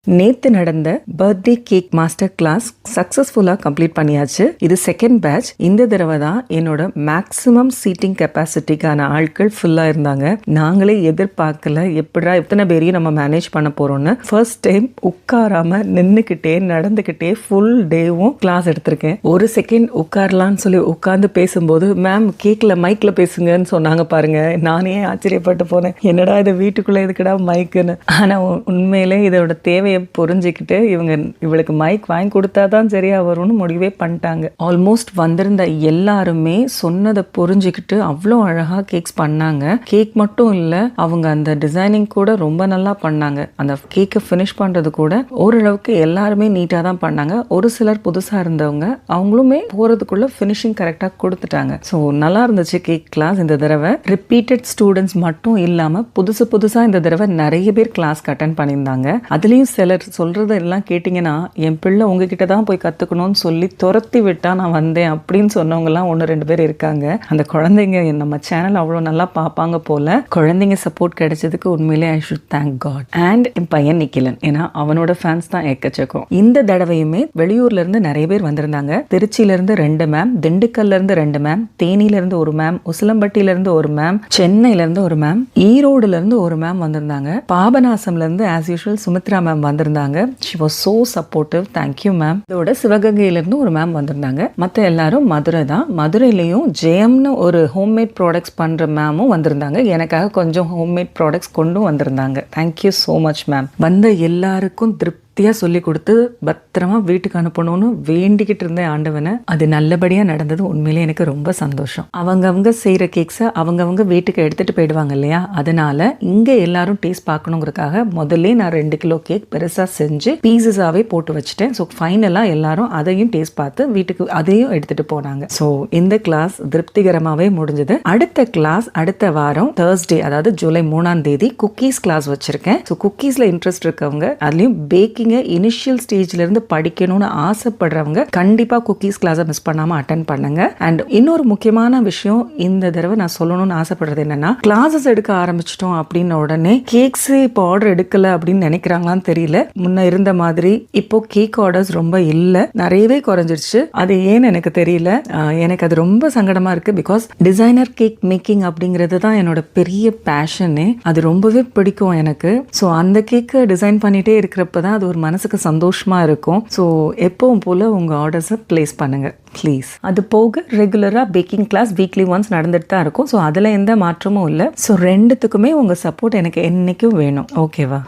நேத்து நடந்த birthday cake master class சக்ஸஸ்ஃபுல்லாக கம்ப்ளீட் பண்ணியாச்சு. இது செகண்ட் பேட்ச். இந்த தடவை தான் என்னோட மேக்ஸிமம் சீட்டிங் கெப்பாசிட்டிக்கான ஆட்கள் ஃபுல்லாக இருந்தாங்க. நாங்களே எதிர்பார்க்கல எப்படா எத்தனை பேரையும் நம்ம மேனேஜ் பண்ண போகிறோன்னு. ஃபர்ஸ்ட் டைம் உட்காராம நின்றுக்கிட்டே நடந்துக்கிட்டே ஃபுல் டேவும் கிளாஸ் எடுத்திருக்கேன். ஒரு செகண்ட் உட்காரலான்னு சொல்லி உட்காந்து பேசும்போது மேம் கேக்கில் மைக்கில் பேசுங்கன்னு சொன்னாங்க பாருங்க. நானே ஆச்சரியப்பட்டு போனேன், என்னடா இது வீட்டுக்குள்ளே எதுக்கடா மைக்குன்னு. ஆனால் உண்மையிலே இதோட தேவையை புரிஞ்சுக்கிட்டு இவளுக்கு மைக் வாங்கி கொடுத்தாதான் சரியா வரும்னு முடிவே பண்ணிட்டாங்க. ஆல்மோஸ்ட் வந்திருந்த எல்லாருமே சொன்னதை புரிஞ்சுக்கிட்டு அவ்வளோ அழகா கேக்ஸ் பண்ணாங்க. கேக் மட்டும் இல்ல, அவங்க அந்த டிசைனிங் கூட ரொம்ப நல்லா பண்ணாங்க. அந்த கேக்கை ஃபினிஷ் பண்றது கூட ஓரளவுக்கு எல்லாருமே நீட்டா தான் பண்ணாங்க. ஒரு சிலர் புதுசா இருந்தவங்க அவங்களுமே போறதுக்குள்ள ஃபினிஷிங் கரெக்டா கொடுத்துட்டாங்க. ஸோ நல்லா இருந்துச்சு கேக் கிளாஸ். இந்த தடவை ரிப்பீட்டட் ஸ்டூடெண்ட்ஸ் மட்டும் இல்லாம புதுசா இந்த தடவை நிறைய பேர் கிளாஸ் அட்டென்ட் பண்ணியிருந்தாங்க. அதுலயும் சிலர் சொல்றது எல்லாம் கேட்டீங்கன்னா, என் பிள்ளை உங்ககிட்ட தான் போய் கத்துக்கணும்னு சொல்லி துரத்தி விட்டா நான் வந்தேன் அப்படின்னு சொன்னவங்க எல்லாம் 1-2 பேர் இருக்காங்க. அந்த குழந்தைங்க நம்ம சேனல் அவ்வளோ நல்லா பார்ப்பாங்க போல. குழந்தைங்க சப்போர்ட் கிடைச்சதுக்கு உண்மையிலே I should thank God. And என் பையன் நிக்கிலன், ஏன்னா அவனோட ஃபேன்ஸ் தான் எக்கச்சக்கம். இந்த தடவையுமே வெளியூர்ல இருந்து நிறைய பேர் வந்திருந்தாங்க. திருச்சியில இருந்து 2 மேம், திண்டுக்கல்ல இருந்து 2 மேம், தேனியில இருந்து 1 மேம், உசிலம்பட்டியில இருந்து 1 மேம், சென்னையில இருந்து 1 மேம், ஈரோடுல இருந்து 1 மேம் வந்திருந்தாங்க. பாபநாசம்ல இருந்து ஆஸ் யூஷுவல் சுமித்ரா மேம் வந்திருந்தாங்க. she was so supportive, thank you ma'am. இதோட சிவகங்கையில இருந்து 1 மேம் வந்திருந்தாங்க. மற்ற எல்லாரும் மதுரை தான். மதுரையிலையும் ஜெயம்னு ஒரு ஹோம்மேட் ப்ராடக்ட்ஸ் பண்ற மேமும் வந்திருந்தாங்க. எனக்காக கொஞ்சம் ஹோம்மேட் ப்ராடக்ட்ஸ் கொண்டும் வந்திருந்தாங்க. thank you so much ma'am. வந்த எல்லாருக்கும் சொல்லி கொடுத்து பத்திரமா வீட்டுக்கு அனுப்பணும்னு வேண்டிக்கிட்டு இருந்தேன் ஆண்டவனை. அது நல்லபடியா நடந்தது. உண்மையிலே எனக்கு ரொம்ப சந்தோஷம். அவங்க செய்யற கேக்ஸை அவங்க வீட்டுக்கு எடுத்துட்டு போயிடுவாங்க இல்லையா, அதனால இங்க எல்லாரும் டேஸ்ட் பார்க்கணுங்கிறதுக்காக முதல்ல நான் 2 கிலோ கேக் பெருசா செஞ்சு பீசஸாவே போட்டு வச்சுட்டேன். ஸோ ஃபைனலா எல்லாரும் அதையும் டேஸ்ட் பார்த்து வீட்டுக்கு அதையும் எடுத்துட்டு போனாங்க. ஸோ இந்த கிளாஸ் திருப்திகரமாவே முடிஞ்சது. அடுத்த கிளாஸ் அடுத்த வாரம் Thursday, அதாவது ஜூலை 3ஆம் தேதி குக்கீஸ் கிளாஸ் வச்சிருக்கேன். ஸோ குக்கீஸ்ல இன்ட்ரெஸ்ட் இருக்கவங்க, அதுலயும் பேக்கிங் இனிஷியல் ஸ்டேஜ்ல இருந்து படிக்கணும்னு ஆசைப்படுறவங்க கண்டிப்பா குக்கீஸ் கிளாஸை மிஸ் பண்ணாம அட்டென்ட் பண்ணுங்க. அண்ட் இன்னொரு முக்கியமான விஷயம் இந்த தடவை நான் சொல்லணும்னு ஆசைப்படுறது என்னன்னா, கிளாஸஸ் எடுக்க ஆரம்பிச்சிட்டோம் அப்படின்னு உடனே கேக்ஸ் இப்போ ஆர்டர் எடுக்கல அப்படின்னு நினைக்கிறாங்களான்னு தெரியல. முன்ன இருந்த மாதிரி இப்போ கேக் ஆர்டர்ஸ் ரொம்ப இல்ல, நிறையவே குறைஞ்சிருச்சு. அது ஏன்னு எனக்கு தெரியல. எனக்கு அது ரொம்ப சங்கடமா இருக்கு. பிகாஸ் டிசைனர் கேக் மேக்கிங் அப்படிங்கிறது தான் என்னோட பெரிய பேஷனே. அது ரொம்பவே பிடிக்கும் எனக்கு. ஸோ அந்த கேக்கை டிசைன் பண்ணிட்டே இருக்கிறப்பதான் அது ஒரு மனசுக்கு சந்தோஷமா இருக்கும். ஸோ எப்பவும் போல உங்க ஆர்டர்ஸை பிளேஸ் பண்ணுங்க ப்ளீஸ். அது போக ரெகுலரா பேக்கிங் கிளாஸ் வீக்லி ஒன்ஸ் நடந்துட்டு தான் இருக்கும். ஸோ அதுல எந்த மாற்றமும் இல்லை. ஸோ ரெண்டுத்துக்குமே உங்க சப்போர்ட் எனக்கு என்னைக்கும் வேணும். ஓகேவா?